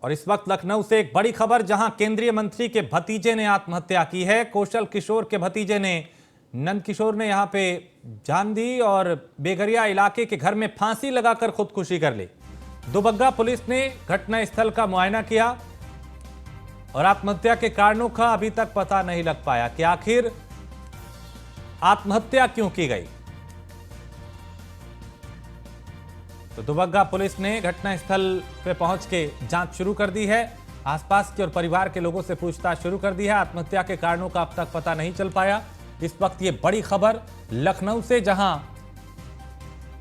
और इस वक्त लखनऊ से एक बड़ी खबर, जहां केंद्रीय मंत्री के भतीजे ने आत्महत्या की है। कौशल किशोर के भतीजे ने, नंद किशोर ने यहां पे जान दी और बेगरिया इलाके के घर में फांसी लगाकर खुदकुशी कर ली। दुबग्गा पुलिस ने घटनास्थल का मुआयना किया और आत्महत्या के कारणों का अभी तक पता नहीं लग पाया कि आखिर आत्महत्या क्यों की गई। तो दुबग्गा पुलिस ने घटनास्थल पे पहुंच के जांच शुरू कर दी है। आसपास के और परिवार के लोगों से पूछताछ शुरू कर दी है। आत्महत्या के कारणों का अब तक पता नहीं चल पाया। इस वक्त ये बड़ी खबर लखनऊ से, जहां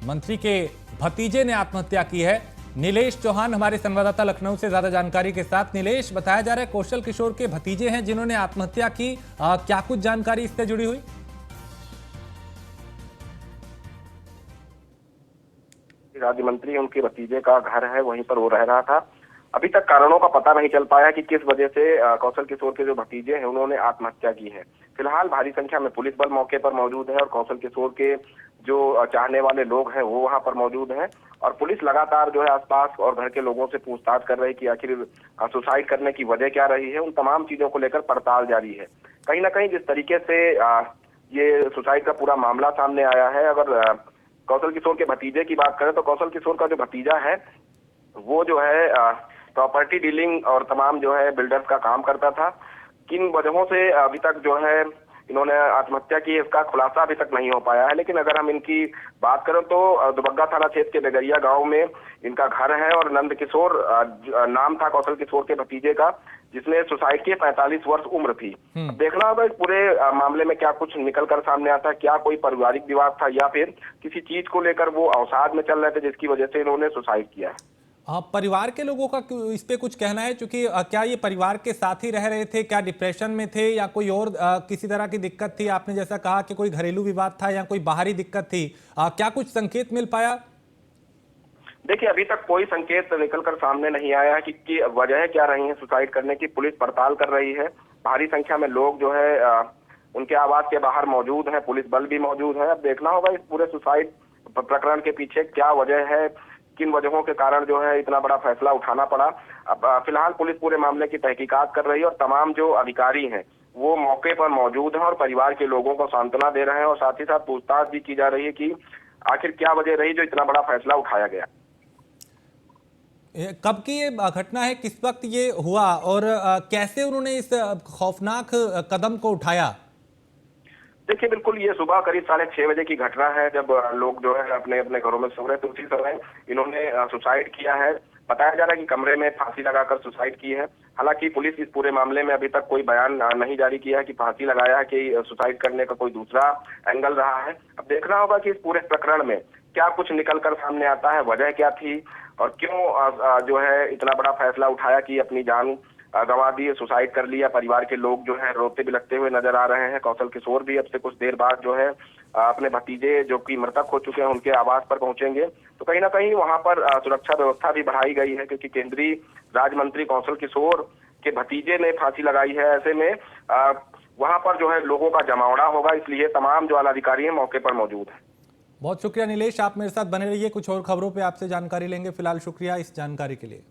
मंत्री के भतीजे ने आत्महत्या की है। नीलेश चौहान हमारे संवाददाता लखनऊ से ज्यादा जानकारी के साथ। नीलेश, बताया जा रहा है कौशल किशोर के भतीजे हैं जिन्होंने आत्महत्या की। क्या कुछ जानकारी इससे जुड़ी हुई? राज्य मंत्री, उनके भतीजे का घर है, वहीं पर वो रह रहा था। अभी तक कारणों का पता नहीं चल पाया कि किस वजह से कौशल किशोर के जो भतीजे हैं उन्होंने आत्महत्या की है। फिलहाल भारी संख्या में पुलिस बल मौके पर मौजूद है और कौशल किशोर के जो चाहने वाले लोग हैं वो वहां पर मौजूद हैं और पुलिस लगातार जो है आसपास और घर के लोगों से पूछताछ कर रही है कि आखिर सुसाइड करने की वजह क्या रही है। उन तमाम चीजों को लेकर पड़ताल जारी है। कहीं ना कहीं जिस तरीके से ये सुसाइड का पूरा मामला सामने आया है, अगर कौशल किशोर के भतीजे की बात करें तो कौशल किशोर का जो भतीजा है वो जो है प्रॉपर्टी डीलिंग और तमाम जो है बिल्डर्स का काम करता था। किन वजहों से अभी तक जो है इन्होंने आत्महत्या की, इसका खुलासा अभी तक नहीं हो पाया है। लेकिन अगर हम इनकी बात करें तो दुबग्गा थाना क्षेत्र के बेगरिया गांव में इनका घर है और नंद किशोर नाम था कौशल किशोर के भतीजे का, जिसने सुसाइड की 45 वर्ष उम्र थी। देखना होगा इस पूरे मामले में क्या कुछ निकल कर सामने आता है। क्या कोई पारिवारिक विवाद था या फिर किसी चीज को लेकर वो अवसाद में चल रहे थे जिसकी वजह से इन्होंने सुसाइड किया है। परिवार के लोगों का इस पे कुछ कहना है, क्योंकि क्या ये परिवार के साथ ही रह रहे थे, क्या डिप्रेशन में थे या कोई और किसी तरह की दिक्कत थी? आपने जैसा कहा कि कोई घरेलू विवाद था या कोई बाहरी दिक्कत थी, क्या कुछ संकेत मिल पाया? देखिए, अभी तक कोई संकेत निकलकर सामने नहीं आया है कि वजह क्या रही है सुसाइड करने की। पुलिस पड़ताल कर रही है। भारी संख्या में लोग जो है उनके आवास के बाहर मौजूद है, पुलिस बल भी मौजूद है। अब देखना होगा इस पूरे सुसाइड प्रकरण के पीछे क्या वजह है, किन वजहों के कारण जो है इतना बड़ा फैसला उठाना पड़ा। अब फिलहाल पुलिस पूरे मामले की तहकीकात कर रही है और तमाम जो अधिकारी हैं वो मौके पर मौजूद हैं और परिवार के लोगों को सांत्वना दे रहे हैं और साथ ही साथ पूछताछ भी की जा रही है कि आखिर क्या वजह रही जो इतना बड़ा फैसला उठाया गया। कब की ये घटना है, किस वक्त ये हुआ और कैसे उन्होंने इस खौफनाक कदम को उठाया? देखिए, बिल्कुल ये सुबह करीब 6:30 बजे की घटना है, जब लोग जो है अपने अपने घरों में सो रहे थे। उसी समय इन्होंने सुसाइड किया है। बताया जा रहा है कि कमरे में फांसी लगाकर सुसाइड की है। हालांकि पुलिस इस पूरे मामले में अभी तक कोई बयान नहीं जारी किया है कि फांसी लगाया है कि सुसाइड करने का कोई दूसरा एंगल रहा है। अब देखना होगा कि इस पूरे प्रकरण में क्या कुछ निकल कर सामने आता है, वजह क्या थी और क्यों जो है इतना बड़ा फैसला उठाया कि अपनी जान गंवा दी, सुसाइड कर लिया। परिवार के लोग जो है रोते बिलखते हुए नजर आ रहे हैं। कौशल किशोर भी अब से कुछ देर बाद जो है अपने भतीजे जो कि मृतक हो चुके हैं उनके आवास पर पहुंचेंगे। तो कहीं ना कहीं वहां पर सुरक्षा व्यवस्था भी बढ़ाई गई है, क्योंकि केंद्रीय राज्य मंत्री कौशल किशोर के भतीजे ने फांसी लगाई है। ऐसे में वहां पर जो है लोगों का जमावड़ा होगा, इसलिए तमाम जो आलाधिकारी हैं मौके पर मौजूद है। बहुत शुक्रिया नीलेश, आप मेरे साथ बने रहिए, कुछ और खबरों पे आपसे जानकारी लेंगे। फिलहाल शुक्रिया इस जानकारी के लिए।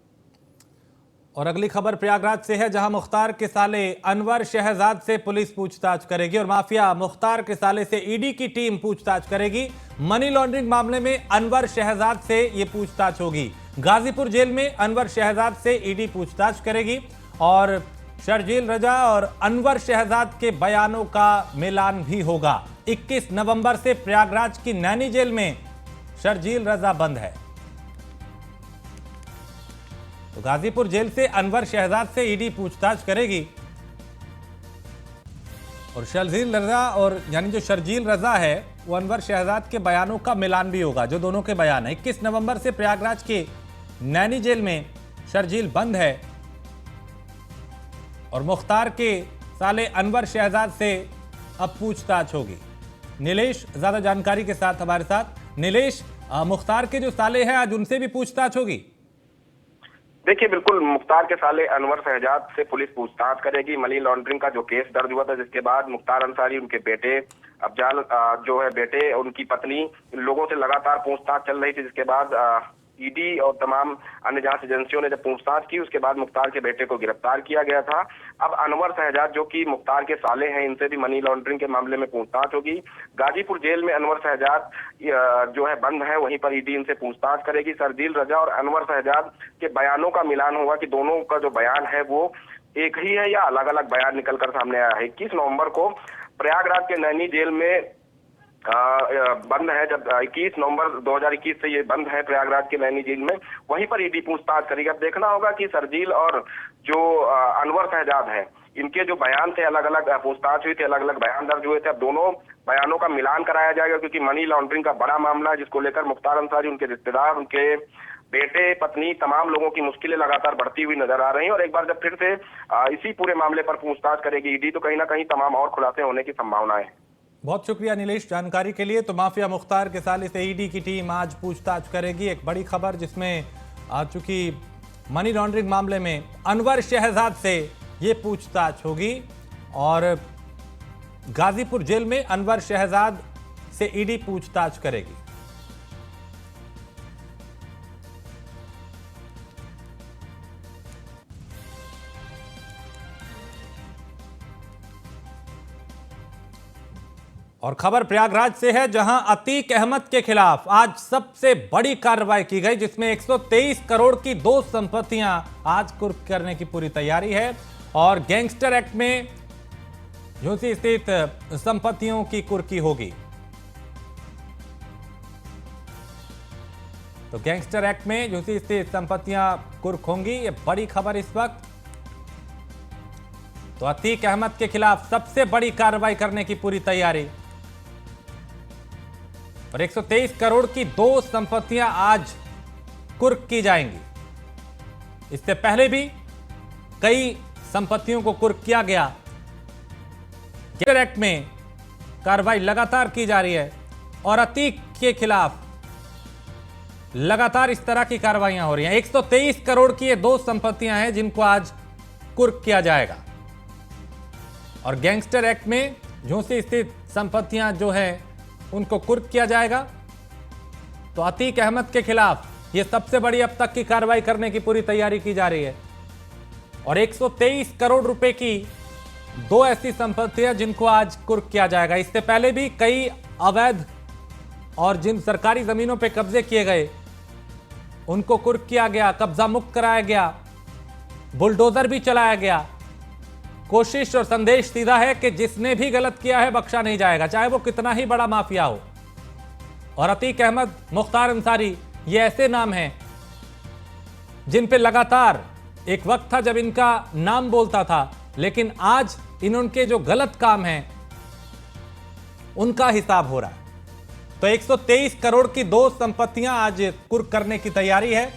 और अगली खबर प्रयागराज से है, जहां मुख्तार के साले अनवर शहजाद से पुलिस पूछताछ करेगी और माफिया मुख्तार के साले से ईडी की टीम पूछताछ करेगी। मनी लॉन्ड्रिंग मामले में अनवर शहजाद से ये पूछताछ होगी। गाजीपुर जेल में अनवर शहजाद से ईडी पूछताछ करेगी और शर्जील रजा और अनवर शहजाद के बयानों का मिलान भी होगा। 21 नवंबर से प्रयागराज की नैनी जेल में शर्जील रजा बंद है। तो गाजीपुर जेल से अनवर शहजाद से ईडी पूछताछ करेगी और शर्जील रजा और यानी जो शर्जील रजा है वो अनवर शहजाद के बयानों का मिलान भी होगा, जो दोनों के बयान है। 21 नवंबर से प्रयागराज के नैनी जेल में शर्जील बंद है और मुख्तार के साले अनवर शहजाद से अब पूछताछ होगी। नीलेश ज्यादा जानकारी के साथ हमारे साथ। नीलेश, मुख्तार के जो साले हैं आज उनसे भी पूछताछ होगी? देखिए, बिल्कुल मुख्तार के साले अनवर शहजाद से पुलिस पूछताछ करेगी। मनी लॉन्ड्रिंग का जो केस दर्ज हुआ था, जिसके बाद मुख्तार अंसारी, उनके बेटे अफजाल जो है बेटे, उनकी पत्नी, इन लोगों से लगातार पूछताछ चल रही थी, जिसके बाद ईडी और तमाम अन्य जांच एजेंसियों ने जब पूछताछ की, उसके बाद मुख्तार के बेटे को गिरफ्तार किया गया था। अब अनवर शहजाद जो कि मुख्तार के साले हैं, इनसे भी मनी लॉन्ड्रिंग के मामले में पूछताछ होगी। गाजीपुर जेल में अनवर शहजाद जो है बंद है, वहीं पर ईडी इनसे पूछताछ करेगी। शर्जील रजा और अनवर शहजाद के बयानों का मिलान होगा कि दोनों का जो बयान है वो एक ही है या अलग अलग बयान निकलकर सामने आया है। 21 नवंबर को प्रयागराज के नैनी जेल में बंद है। जब 21 नवंबर 2021 से ये बंद है प्रयागराज के नैनी जेल में, वहीं पर ईडी पूछताछ करेगी। अब देखना होगा कि शर्जील और जो अनवर शहजाद है, इनके जो बयान थे, अलग अलग पूछताछ हुई थी, अलग अलग बयान दर्ज हुए थे। अब दोनों बयानों का मिलान कराया जाएगा, क्योंकि मनी लॉन्ड्रिंग का बड़ा मामला है, जिसको लेकर मुख्तार अंसारी, उनके रिश्तेदार, उनके बेटे, पत्नी, तमाम लोगों की मुश्किलें लगातार बढ़ती हुई नजर आ रही हैं। और एक बार जब फिर से इसी पूरे मामले पर पूछताछ करेगी ईडी, तो कहीं ना कहीं तमाम और खुलासे होने की संभावना है। बहुत शुक्रिया नीलेश जानकारी के लिए। तो माफिया मुख्तार के साले से ईडी की टीम आज पूछताछ करेगी। एक बड़ी खबर जिसमें आ चुकी मनी लॉन्ड्रिंग मामले में अनवर शहजाद से ये पूछताछ होगी और गाजीपुर जेल में अनवर शहजाद से ईडी पूछताछ करेगी। और खबर प्रयागराज से है, जहां अतीक अहमद के खिलाफ आज सबसे बड़ी कार्रवाई की गई, जिसमें 123 करोड़ की 2 संपत्तियां आज कुर्क करने की पूरी तैयारी है। और गैंगस्टर एक्ट में झूसी स्थित संपत्तियों की कुर्की होगी। तो गैंगस्टर एक्ट में झूसी स्थित संपत्तियां कुर्क होंगी, ये बड़ी खबर इस वक्त। तो अतीक अहमद के खिलाफ सबसे बड़ी कार्रवाई करने की पूरी तैयारी। और 123 करोड़ की 2 संपत्तियां आज कुर्क की जाएंगी। इससे पहले भी कई संपत्तियों को कुर्क किया गया। गैंगस्टर एक्ट में कार्रवाई लगातार की जा रही है और अतीक के खिलाफ लगातार इस तरह की कार्रवाइयां हो रही हैं। 123 करोड़ की ये 2 संपत्तियां हैं जिनको आज कुर्क किया जाएगा। और गैंगस्टर एक्ट में झूसी स्थित संपत्तियां जो है उनको कुर्क किया जाएगा। तो अतीक अहमद के खिलाफ यह सबसे बड़ी अब तक की कार्रवाई करने की पूरी तैयारी की जा रही है। और 123 करोड़ रुपए की 2 ऐसी संपत्तियां जिनको आज कुर्क किया जाएगा। इससे पहले भी कई अवैध और जिन सरकारी जमीनों पर कब्जे किए गए उनको कुर्क किया गया, कब्जा मुक्त कराया गया, बुलडोजर भी चलाया गया। कोशिश और संदेश सीधा है कि जिसने भी गलत किया है बख्शा नहीं जाएगा, चाहे वो कितना ही बड़ा माफिया हो। और अतीक अहमद, मुख्तार अंसारी, ये ऐसे नाम हैं जिन पे लगातार एक वक्त था जब इनका नाम बोलता था, लेकिन आज इनके जो गलत काम हैं उनका हिसाब हो रहा है। तो 123 करोड़ की 2 संपत्तियां आज कुर्क करने की तैयारी है।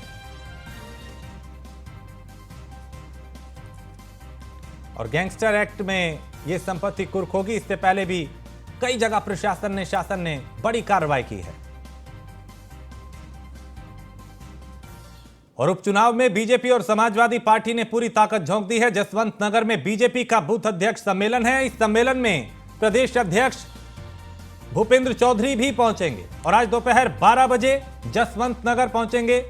और गैंगस्टर एक्ट में यह संपत्ति कुर्क होगी। इससे पहले भी कई जगह प्रशासन शासन ने बड़ी कार्रवाई की है। और उपचुनाव में बीजेपी और समाजवादी पार्टी ने पूरी ताकत झोंक दी है। जसवंत नगर में बीजेपी का बूथ अध्यक्ष सम्मेलन है। इस सम्मेलन में प्रदेश अध्यक्ष भूपेंद्र चौधरी भी पहुंचेंगे और आज दोपहर 12 बजे जसवंत नगर पहुंचेंगे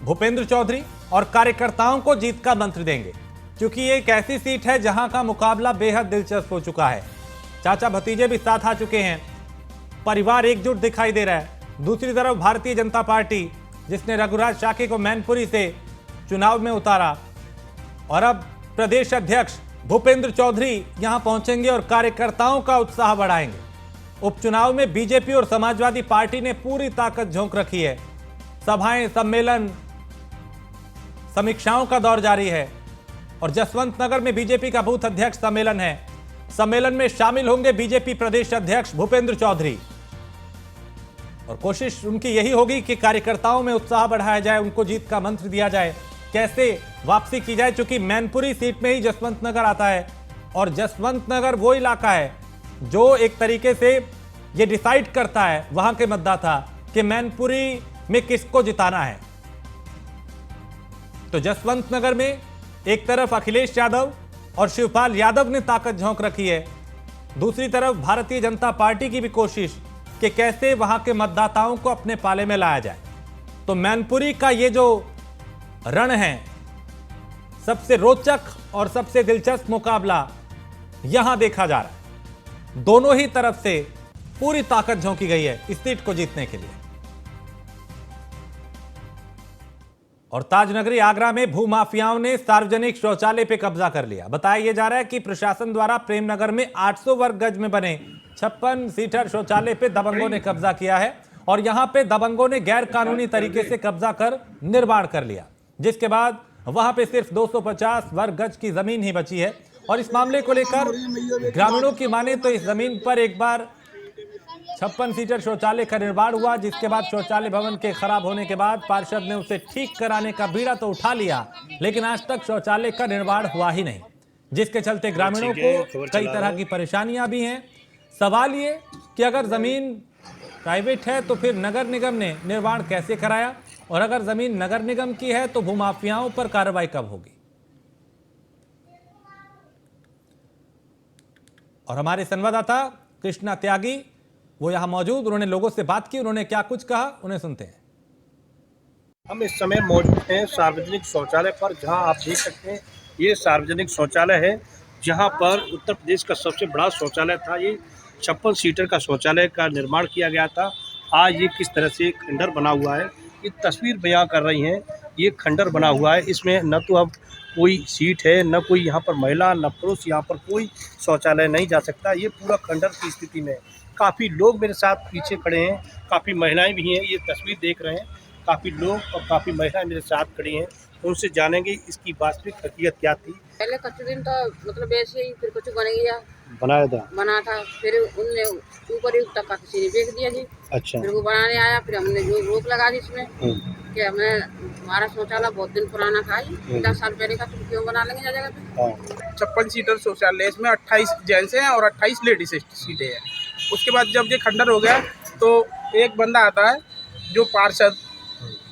भूपेंद्र चौधरी और कार्यकर्ताओं को जीत का मंत्र देंगे। क्योंकि ये एक ऐसी सीट है जहां का मुकाबला बेहद दिलचस्प हो चुका है। चाचा भतीजे भी साथ आ चुके हैं, परिवार एकजुट दिखाई दे रहा है। दूसरी तरफ भारतीय जनता पार्टी, जिसने रघुराज शाकी को मैनपुरी से चुनाव में उतारा, और अब प्रदेश अध्यक्ष भूपेंद्र चौधरी यहां पहुंचेंगे और कार्यकर्ताओं का उत्साह बढ़ाएंगे। उपचुनाव में बीजेपी और समाजवादी पार्टी ने पूरी ताकत झोंक रखी है। सभाएं, सम्मेलन, समीक्षाओं का दौर जारी है। और जसवंत नगर में बीजेपी का बूथ अध्यक्ष सम्मेलन है। सम्मेलन में शामिल होंगे बीजेपी प्रदेश अध्यक्ष भूपेंद्र चौधरी और कोशिश उनकी यही होगी कि कार्यकर्ताओं में उत्साह बढ़ाया जाए, उनको जीत का मंत्र दिया जाए, कैसे वापसी की जाए। क्योंकि मैनपुरी सीट में ही जसवंत नगर आता है और जसवंत नगर वो इलाका है जो एक तरीके से ये डिसाइड करता है वहां के मतदाता कि मैनपुरी में किसको जिताना है। तो जसवंत नगर में एक तरफ अखिलेश यादव और शिवपाल यादव ने ताकत झोंक रखी है, दूसरी तरफ भारतीय जनता पार्टी की भी कोशिश कि कैसे वहां के मतदाताओं को अपने पाले में लाया जाए। तो मैनपुरी का ये जो रण है, सबसे रोचक और सबसे दिलचस्प मुकाबला यहां देखा जा रहा है। दोनों ही तरफ से पूरी ताकत झोंकी गई है इस सीट को जीतने के लिए। और ताजनगरी आगरा में भूमाफियाओं ने सार्वजनिक शौचालय पे कब्जा कर लिया। बताया जा रहा है कि प्रशासन द्वारा प्रेमनगर में 800 वर्ग गज में बने 56 सीटर शौचालय पे दबंगों ने कब्जा किया है और यहां पे दबंगों ने गैर कानूनी तरीके से कब्जा कर निर्माण कर लिया, जिसके बाद वहां पे सिर्फ 250 वर्ग गज की जमीन ही बची है। और इस मामले को लेकर ग्रामीणों की माने तो इस जमीन पर एक बार 56 सीटर शौचालय का निर्माण हुआ, जिसके बाद शौचालय भवन के खराब होने के बाद पार्षद ने उसे ठीक कराने का बीड़ा तो उठा लिया, लेकिन आज तक शौचालय का निर्माण हुआ ही नहीं, जिसके चलते ग्रामीणों को कई तरह की परेशानियां भी हैं। सवाल ये कि अगर जमीन प्राइवेट है तो फिर नगर निगम ने निर्माण कैसे कराया, और अगर जमीन नगर निगम की है तो भूमाफियाओं पर कार्रवाई कब होगी। और हमारे संवाददाता कृष्णा त्यागी वो यहां मौजूद, उन्होंने लोगों से बात की, उन्होंने क्या कुछ कहा, उन्हें सुनते हैं। हम इस समय मौजूद हैं सार्वजनिक शौचालय पर, जहां आप देख सकते हैं ये सार्वजनिक शौचालय है, जहां पर उत्तर प्रदेश का सबसे बड़ा शौचालय था। ये 56 सीटर का शौचालय का निर्माण किया गया था। आज ये किस तरह से खंडर बना हुआ है, ये तस्वीर बयां कर रही हैं। ये खंडर बना हुआ है, इसमें न तो अब कोई सीट है, न कोई यहाँ पर महिला, न पुरुष, यहाँ पर कोई शौचालय नहीं जा सकता। ये पूरा खंडर की स्थिति में। काफ़ी लोग मेरे साथ पीछे खड़े हैं, काफ़ी महिलाएं भी हैं, ये तस्वीर देख रहे हैं। काफ़ी लोग और काफ़ी महिलाएं मेरे साथ खड़ी हैं, उनसे जानेंगे इसकी वास्तविक हकीकत क्या थी। पहले कुछ दिन तो मतलब ऐसे ही, फिर कुछ बन गया, बना था, फिर उनने ऊपर ही तक का किसी ने बेच दिया जी। अच्छा। फिर वो बनाने आया, फिर हमने जो रोक लगा दी इसमें कि हमारा शौचालय बहुत दिन पुराना था, 10 साल पहले का, तो क्यों बना लेंगे जगह पे। 56 सीटर शौचालय, इसमें 28 जेंट्स हैं और 28 लेडीज सीटें हैं। उसके बाद जब ये खंडर हो गया तो एक बंदा आता है जो पार्षद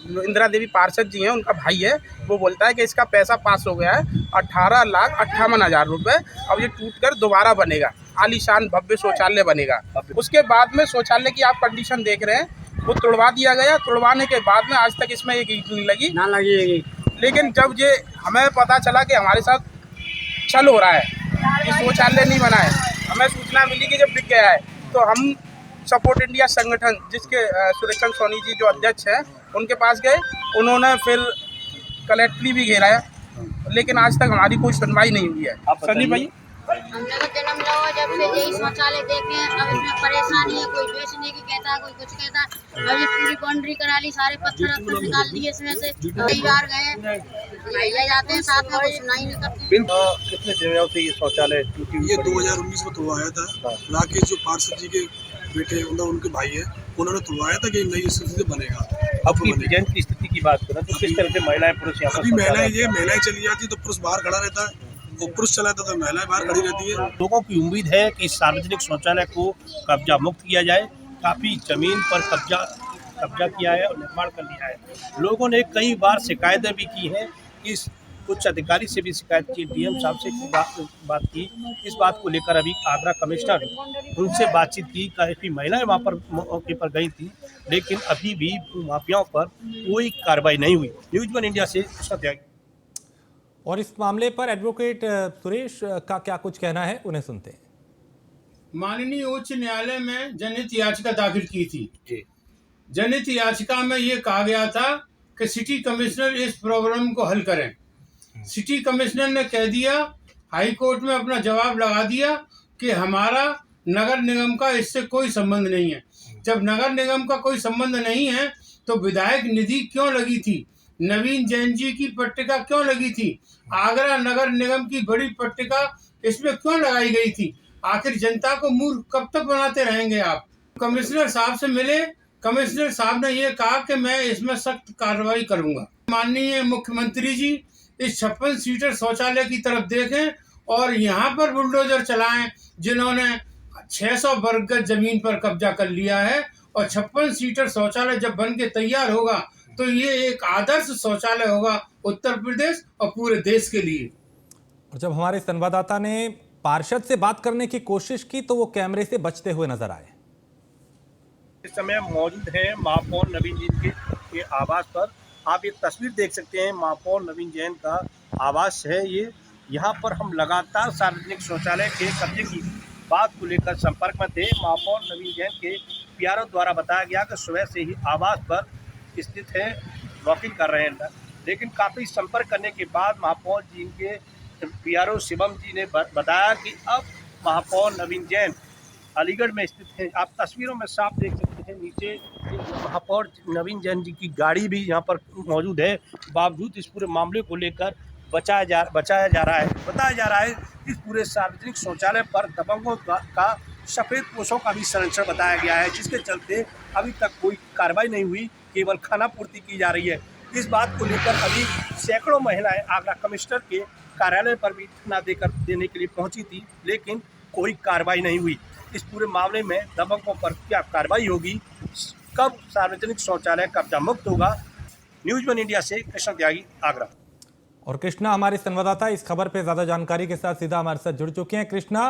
इंदिरा देवी पार्षद जी हैं, उनका भाई है, वो बोलता है कि इसका पैसा पास हो गया है 18,58,000 रुपये। अब ये टूट कर दोबारा बनेगा, आलीशान भव्य शौचालय बनेगा। उसके बाद में शौचालय की आप कंडीशन देख रहे हैं, वो तुड़वा दिया गया। तुड़वाने के बाद में आज तक इसमें एक ईंट नहीं लगी, ना लगी। लेकिन जब ये हमें पता चला कि हमारे साथ छल हो रहा है, कि शौचालय नहीं बना है, हमें सूचना मिली कि जब बिक गया है, तो हम सपोर्ट इंडिया संगठन, जिसके सुरेशन सोनी जी जो अध्यक्ष हैं, उनके पास गए। उन्होंने फिर कलेक्ट्री भी घेरा है, लेकिन आज तक हमारी कोई सुनवाई नहीं हुई है। सनी भाई, हमने तो जन्म लिया जब से यही शौचालय देखे हैं। अब इसमें परेशानी है, कोई बेचने की कहता है, कोई कुछ कहता है। अब ये पूरी बाउंड्री करा ली, सारे पत्थर निकाल दिए इसमें से। कई बार गए, ले जाते हैं साथ में, कोई सुनाई नहीं करते। कितने दिनों से ये शौचालय टूटी हुई? ये 2019 में तुड़वाया था। राकेश जो पार्षद जी के बेटे मतलब उनके भाई है, उन्होंने तुड़वाया था कि नई स्थिति से बनेगा। अब की स्थिति की बात करें तो किस तरह से महिलाएं पुरुष यहाँ अभी महिलाएं चली जाती तो पुरुष बाहर खड़ा रहता है, और पुरुष चलाता तो महिलाएं बाहर खड़ी रहती है। लोगों की उम्मीद है कि सार्वजनिक शौचालय को कब्जा मुक्त किया जाए। काफ़ी जमीन पर कब्जा किया है और निर्माण कर लिया है। लोगों ने कई बार शिकायतें भी की हैं, इस उच्च अधिकारी से भी शिकायत की, डीएम साहब से बात की। इस बात को लेकर अभी आगरा कमिश्नर उनसे बातचीत की। काफ़ी महिलाएं वहाँ पर मौके पर गई थी, लेकिन अभी भी माफियाओं पर कोई कार्रवाई नहीं हुई। न्यूज़ 1 इंडिया से कृष्णा त्यागी। और इस मामले पर एडवोकेट सुरेश का क्या कुछ कहना है, उन्हें सुनते हैं। माननीय उच्च न्यायालय में जनहित याचिका दाखिल की थी। जनहित याचिका में ये कहा गया था कि सिटी कमिश्नर इस प्रॉब्लम को हल करें। सिटी कमिश्नर ने कह दिया, हाई कोर्ट में अपना जवाब लगा दिया कि हमारा नगर निगम का इससे कोई संबंध नहीं है। जब नगर निगम का कोई संबंध नहीं है तो विधायक निधि क्यों लगी थी, नवीन जैन जी की पट्टिका क्यों लगी थी, आगरा नगर निगम की बड़ी पट्टिका इसमें क्यों लगाई गई थी। आखिर जनता को मूर्ख कब तक बनाते रहेंगे आप। कमिश्नर साहब से मिले, कमिश्नर साहब ने ये कहा कि मैं इसमें सख्त कार्रवाई करूंगा। माननीय मुख्यमंत्री जी इस 56 सीटर शौचालय की तरफ देखें और यहाँ पर बुलडोजर चलाएं, जिन्होंने 600 वर्ग गज जमीन पर कब्जा कर लिया है। और 56 सीटर शौचालय जब बन के तैयार होगा तो ये एक आदर्श शौचालय होगा उत्तर प्रदेश और पूरे देश के लिए। और जब हमारे संवाददाता ने पार्षद से बात करने की कोशिश की तो वो कैमरे से बचते हुए नजर आए। इस समय मौजूद हैं महापौर नवीन जी के के आवास पर। आप ये तस्वीर देख सकते हैं, महापौर नवीन जैन का आवास है ये। यहाँ पर हम लगातार सार्वजनिक शौचालय के कब्जे की बात को लेकर संपर्क में थे। महापौर नवीन जैन के पीआरओ द्वारा बताया गया कि सुबह से ही आवास पर स्थित है, वॉकिंग कर रहे हैं, लेकिन काफ़ी संपर्क करने के बाद महापौर जी के पीआरओ शिवम जी ने बताया कि अब महापौर नवीन जैन अलीगढ़ में स्थित है। आप तस्वीरों में साफ देख सकते हैं, नीचे महापौर नवीन जैन जी की गाड़ी भी यहाँ पर मौजूद है। बावजूद इस पूरे मामले को लेकर बचाया जा रहा है। बताया जा रहा है इस पूरे सार्वजनिक शौचालय पर दबंगों का सफ़ेद पोशों का भी संरक्षण बताया गया है, जिसके चलते अभी तक कोई कार्रवाई नहीं हुई, केवल खाना पूर्ति की जा रही है। इस बात को लेकर अभी सैकड़ों महिलाएं आगरा कमिश्नर के कार्यालय पर भी धरना देने के लिए पहुंची थी, लेकिन कोई कार्रवाई नहीं हुई। इस पूरे मामले में दबंगों पर क्या कार्रवाई होगी, कब सार्वजनिक शौचालय कब्जा मुक्त होगा। न्यूज़ वन इंडिया से कृष्ण त्यागी, आगरा। और कृष्णा हमारे संवाददाता इस खबर पे ज्यादा जानकारी के साथ सीधा हमारे साथ जुड़ चुके हैं। कृष्णा,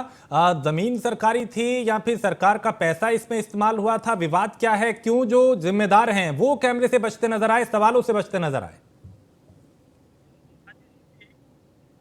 जमीन सरकारी थी या फिर सरकार का पैसा इसमें इस्तेमाल हुआ था? विवाद क्या है? क्यों जो जिम्मेदार हैं वो कैमरे से बचते नजर आए, सवालों से बचते नजर आए?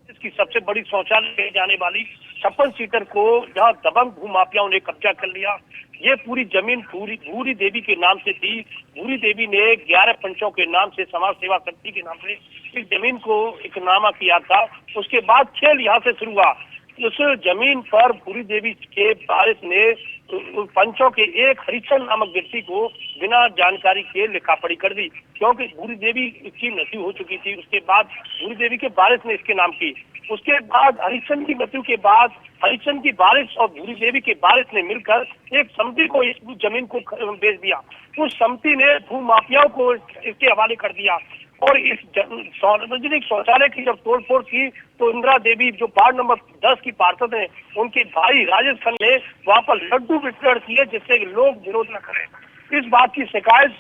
इसकी सबसे बड़ी शौचालय कही जाने वाली 56 सीटर को जहां दबंग भूमाफियाओं ने कब्जा कर लिया। ये पूरी जमीन भूरी देवी के नाम से थी। भूरी देवी ने 11 पंचों के नाम से, समाज सेवा शक्ति के नाम से इस जमीन को इकनामा किया था। उसके बाद खेल यहाँ से शुरू हुआ। उस जमीन पर भूरी देवी के वारिस ने पंचों के एक हरिचंद नामक व्यक्ति को बिना जानकारी के लिखा पढ़ी कर दी, क्योंकि भूरी देवी की मृत्यु हो चुकी थी। उसके बाद भूरी देवी के वारिस ने इसके नाम की। उसके बाद हरिचंद की मृत्यु के बाद हरिचंद की वारिस और भूरी देवी के वारिस ने मिलकर एक समिति को इस जमीन को बेच दिया। उस समिति ने भूमाफियाओं को इसके हवाले कर दिया और इस सार्वजनिक शौचालय की जब तोड़फोड़ की तो इंदिरा देवी जो वार्ड नंबर 10 की पार्षद हैं, उनके भाई राजेश खन्ना ने वहां पर लड्डू वितरण किए जिससे लोग विरोध न करें। इस बात की शिकायत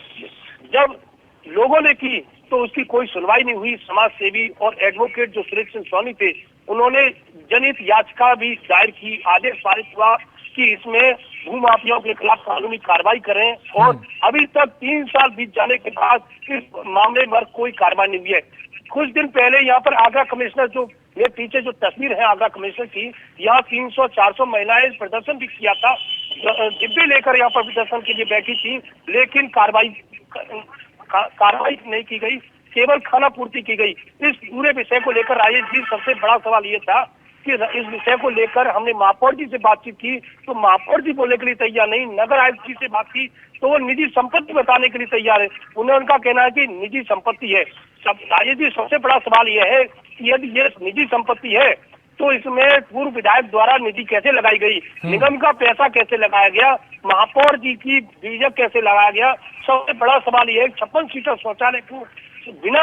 जब लोगों ने की तो उसकी कोई सुनवाई नहीं हुई। समाज सेवी और एडवोकेट जो सुरेश सिंह सोनी थे, उन्होंने जनहित याचिका भी दायर की। आदेश पारित हुआ कि इसमें भूमाफियाओं के खिलाफ कानूनी कार्रवाई करें और अभी तक 3 साल बीत जाने के बाद इस मामले पर कोई कार्रवाई नहीं हुई है। कुछ दिन पहले यहाँ पर आगरा कमिश्नर, जो ये पीछे जो तस्वीर है आगरा कमिश्नर की, यहाँ 300-400 महिलाएं प्रदर्शन भी किया था, डिब्बे लेकर यहाँ पर प्रदर्शन के लिए बैठी थी, लेकिन कार्रवाई नहीं की गई, केवल खाना पूर्ति की गई। इस पूरे विषय को लेकर राजेश जी, सबसे बड़ा सवाल ये था कि इस विषय को लेकर हमने महापौर जी से बातचीत की तो महापौर जी बोलने के लिए तैयार नहीं। नगर आयुक्त जी से बात की तो वो निजी संपत्ति बताने के लिए तैयार है। उनका कहना है कि निजी संपत्ति है। राजेश जी, सबसे बड़ा सवाल यह है कि यदि ये निजी संपत्ति है तो इसमें पूर्व विधायक द्वारा निधि कैसे लगाई गई, निगम का पैसा कैसे लगाया गया, महापौर जी की बीजक कैसे लगाया गया। सबसे बड़ा सवाल यह है 56 सीटर शौचालय को बिना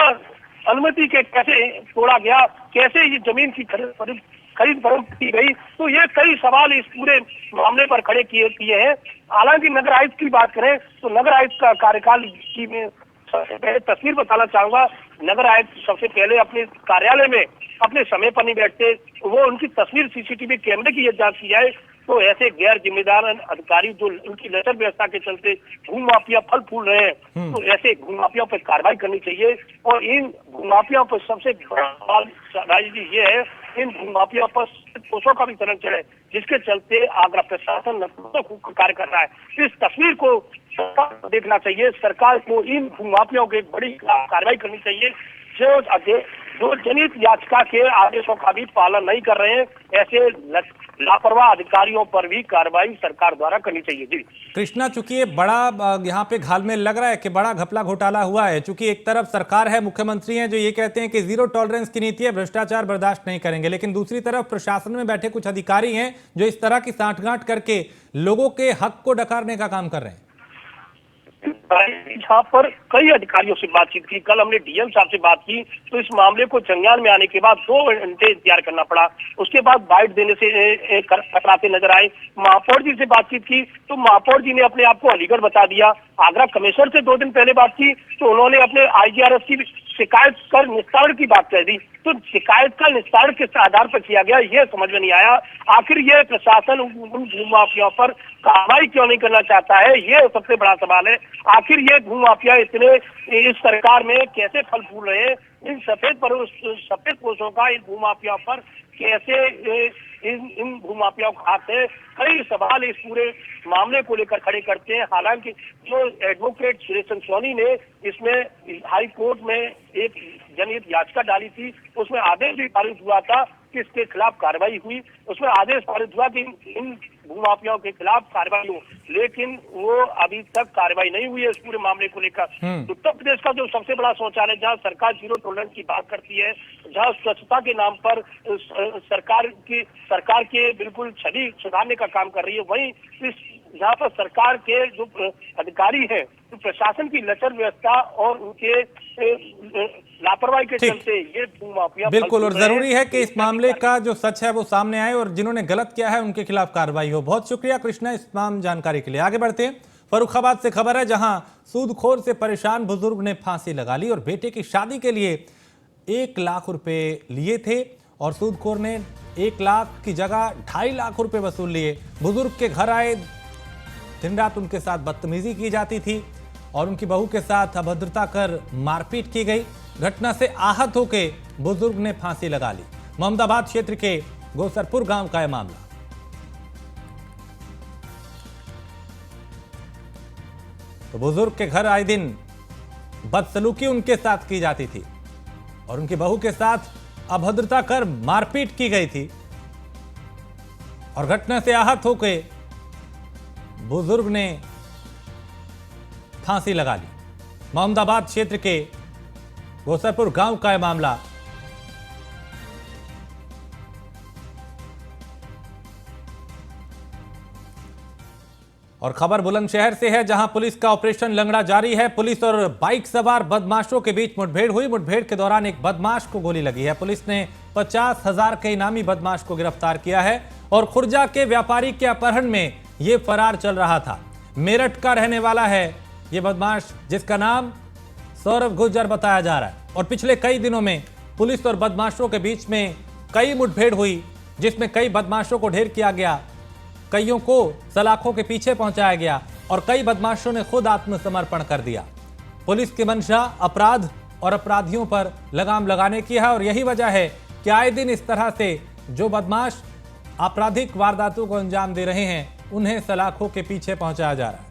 अनुमति के कैसे तोड़ा गया, कैसे ये जमीन की खरीद फरोख्त की गई। तो ये कई सवाल इस पूरे मामले पर खड़े किए हैं। हालांकि नगर आयुक्त की बात करें तो नगर आयुक्त का कार्यकाल की मैं सबसे पहले तस्वीर बताना चाहूंगा। नगर आयुक्त सबसे पहले अपने कार्यालय में अपने समय पर नहीं बैठते, वो उनकी तस्वीर सीसीटीवी कैमरे की जांच की जाए तो ऐसे गैर जिम्मेदार अधिकारी जो उनकी लचर व्यवस्था के चलते भूमाफिया फल फूल रहे हैं, तो ऐसे भूमाफियाओं पर कार्रवाई करनी चाहिए। और इन भूमाफियाओं पर सबसे बड़ा सवाल राजनीति ये है, इन भूमाफियाओं पर पोषों का भी संरक्षण है, जिसके चलते आगरा प्रशासन कार्य कर रहा है। इस तस्वीर को देखना चाहिए, सरकार को इन भूमाफियाओं की बड़ी कार्रवाई करनी चाहिए। जो जनहित याचिका के आदेशों का भी पालन नहीं कर रहे हैं, ऐसे लापरवाह अधिकारियों पर भी कार्रवाई सरकार द्वारा करनी चाहिए। जी कृष्णा, चूंकि ये बड़ा यहाँ पे घालमेल लग रहा है कि बड़ा घपला घोटाला हुआ है, चूंकि एक तरफ सरकार है, मुख्यमंत्री हैं जो ये कहते हैं कि 0 टॉलरेंस की नीति है, भ्रष्टाचार बर्दाश्त नहीं करेंगे, लेकिन दूसरी तरफ प्रशासन में बैठे कुछ अधिकारी हैं जो इस तरह की सांठगांठ करके लोगों के हक को डकारने का काम कर रहे हैं। यहाँ पर कई अधिकारियों से बातचीत की। कल हमने डीएम साहब से बात की तो इस मामले को संज्ञान में आने के बाद 2 घंटे इंतजार करना पड़ा। उसके बाद बाइट देने से कतराते नजर आए। महापौर जी से बातचीत की तो महापौर जी ने अपने आप को अलीगढ़ बता दिया। आगरा कमिश्नर से 2 दिन पहले बात की तो उन्होंने अपने IGRS की शिकायत कर निस्तारण की बात कह दी, तो शिकायत का निस्तारण किस आधार पर किया गया ये समझ में नहीं आया। आखिर ये प्रशासन उन भूमाफियाओं पर कार्रवाई क्यों नहीं करना चाहता है, ये सबसे बड़ा सवाल है। आखिर ये भूमाफिया इतने इस सरकार में कैसे फल फूल रहे हैं, इन सफेद पोशों का इन भूमाफियाओं पर कैसे इन भूमाफियाओं का हाथ है, कई सवाल इस पूरे मामले को लेकर खड़े करते हैं। हालांकि जो एडवोकेट सुरेश सोनी ने इसमें हाई कोर्ट में एक जनहित याचिका डाली थी, उसमें आदेश भी पारित हुआ था कि इसके खिलाफ कार्रवाई हुई, उसमें आदेश पारित हुआ कि इन भूमाफियाओं के खिलाफ कार्रवाई हो, लेकिन वो अभी तक कार्रवाई नहीं हुई है इस पूरे मामले को लेकर। उत्तर प्रदेश का जो सबसे बड़ा शौचालय, जहाँ सरकार जीरो टॉलरेंस की बात करती है, जहाँ स्वच्छता के नाम पर सरकार के बिल्कुल छवि सुधारने का काम कर रही है, वहीं जहाँ पर सरकार के जो अधिकारी हैं, तो प्रशासन की लचर व्यवस्था और उनके लापरवाही के चलते ये भूमाफिया बिल्कुल, और जरूरी है कि इस मामले का जो सच है वो सामने आए और जिन्होंने गलत किया है उनके खिलाफ कार्रवाई हो। बहुत शुक्रिया कृष्णा इस तमाम जानकारी के लिए। आगे बढ़ते हैं, फर्रुखाबाद से खबर है जहां सूदखोर से परेशान बुजुर्ग ने फांसी लगा ली और बेटे की शादी के लिए 1 लाख रुपए लिए थे और सूदखोर ने 1 लाख की जगह 2.5 लाख रुपए वसूल लिए। बुजुर्ग के घर आए, दिन रात उनके साथ बदतमीजी की जाती थी और उनकी बहू के साथ अभद्रता कर मारपीट की गई। घटना से आहत होकर बुजुर्ग ने फांसी लगा ली। मोहम्मदाबाद क्षेत्र के गोसरपुर गांव का यह मामला। तो बुजुर्ग के घर आए दिन बदसलूकी उनके साथ की जाती थी और उनकी बहू के साथ अभद्रता कर मारपीट की गई थी और घटना से आहत होकर बुजुर्ग ने फांसी लगा ली। मोहम्मदाबाद क्षेत्र के गोसरपुर गांव का यह मामला। और खबर बुलंदशहर से है जहां पुलिस का ऑपरेशन लंगड़ा जारी है। पुलिस और बाइक सवार बदमाशों के बीच मुठभेड़ हुई। मुठभेड़ के दौरान एक बदमाश को गोली लगी है। पुलिस ने 50,000 के इनामी बदमाश को गिरफ्तार किया है और खुर्जा के व्यापारी के अपहरण में यह फरार चल रहा था। मेरठ का रहने वाला है यह बदमाश, जिसका नाम सौरभ गुर्जर बताया जा रहा है। और पिछले कई दिनों में पुलिस और बदमाशों के बीच में कई मुठभेड़ हुई, जिसमें कई बदमाशों को ढेर किया गया, कईयों को सलाखों के पीछे पहुंचाया गया और कई बदमाशों ने खुद आत्मसमर्पण कर दिया। पुलिस की मंशा अपराध और अपराधियों पर लगाम लगाने की है और यही वजह है कि आए दिन इस तरह से जो बदमाश आपराधिक वारदातों को अंजाम दे रहे हैं उन्हें सलाखों के पीछे पहुंचाया जा रहा है।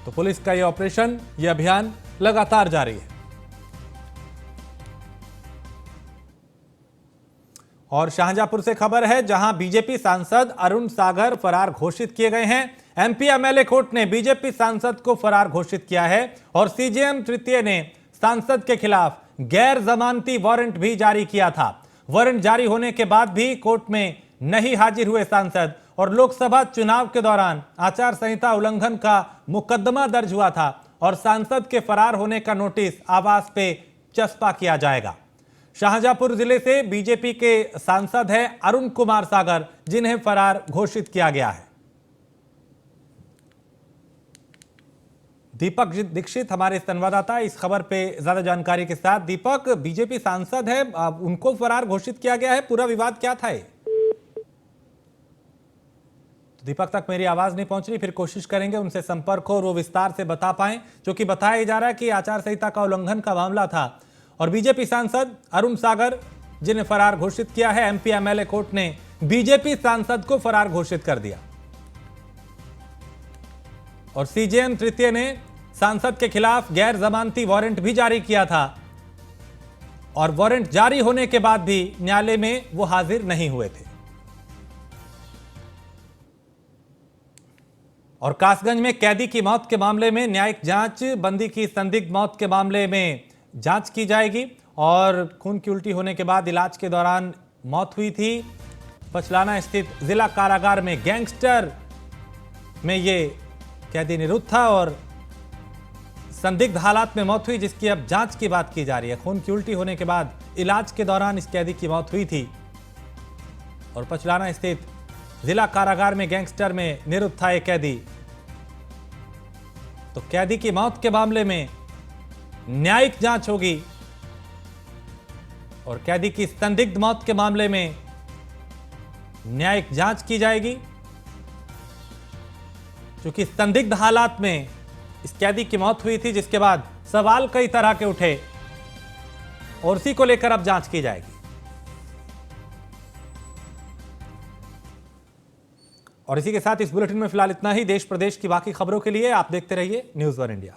तो पुलिस का यह ऑपरेशन, यह अभियान लगातार जारी है। और शाहजहांपुर से खबर है जहां बीजेपी सांसद अरुण सागर फरार घोषित किए गए हैं। एमपी एमएलए कोर्ट ने बीजेपी सांसद को फरार घोषित किया है और सीजेएम तृतीय ने सांसद के खिलाफ गैर जमानती वारंट भी जारी किया था। वारंट जारी होने के बाद भी कोर्ट में नहीं हाजिर हुए सांसद और लोकसभा चुनाव के दौरान आचार संहिता उल्लंघन का मुकदमा दर्ज हुआ था और सांसद के फरार होने का नोटिस आवास पे चस्पा किया जाएगा। शाहजहांपुर जिले से बीजेपी के सांसद हैं अरुण कुमार सागर, जिन्हें फरार घोषित किया गया है। दीपक दीक्षित हमारे संवाददाता इस खबर पे ज्यादा जानकारी के साथ। दीपक, बीजेपी सांसद है, उनको फरार घोषित किया गया है, पूरा विवाद क्या था ये? तो दीपक तक मेरी आवाज नहीं पहुंच रही, फिर कोशिश करेंगे उनसे संपर्क हो और वो विस्तार से बता पाएं, क्योंकि बताया जा रहा है कि आचार संहिता का उल्लंघन का मामला था और बीजेपी सांसद अरुण सागर जिन्हें फरार घोषित किया है। एमपी एमएलए कोर्ट ने बीजेपी सांसद को फरार घोषित कर दिया और सीजेएम तृतीय ने सांसद के खिलाफ गैर जमानती वारंट भी जारी किया था और वारंट जारी होने के बाद भी न्यायालय में वो हाजिर नहीं हुए थे। और कासगंज में कैदी की मौत के मामले में न्यायिक जांच, बंदी की संदिग्ध मौत के मामले में जांच की जाएगी और खून की उल्टी होने के बाद इलाज के दौरान मौत हुई थी। पचलाना स्थित जिला कारागार में गैंगस्टर में ये कैदी निरुद्ध था और संदिग्ध हालात में मौत हुई, जिसकी अब जांच की बात की जा रही है। खून की उल्टी होने के बाद इलाज के दौरान इस कैदी की मौत हुई थी और पचलाना स्थित जिला कारागार में गैंगस्टर में निरुद्ध था एक कैदी। तो कैदी की मौत के मामले में न्यायिक जांच होगी और कैदी की संदिग्ध मौत के मामले में न्यायिक जांच की जाएगी। क्योंकि संदिग्ध हालात में इस कैदी की मौत हुई थी, जिसके बाद सवाल कई तरह के उठे और उसी को लेकर अब जांच की जाएगी। और इसी के साथ इस बुलेटिन में फिलहाल इतना ही। देश प्रदेश की बाकी खबरों के लिए आप देखते रहिए न्यूज़ 1 इंडिया।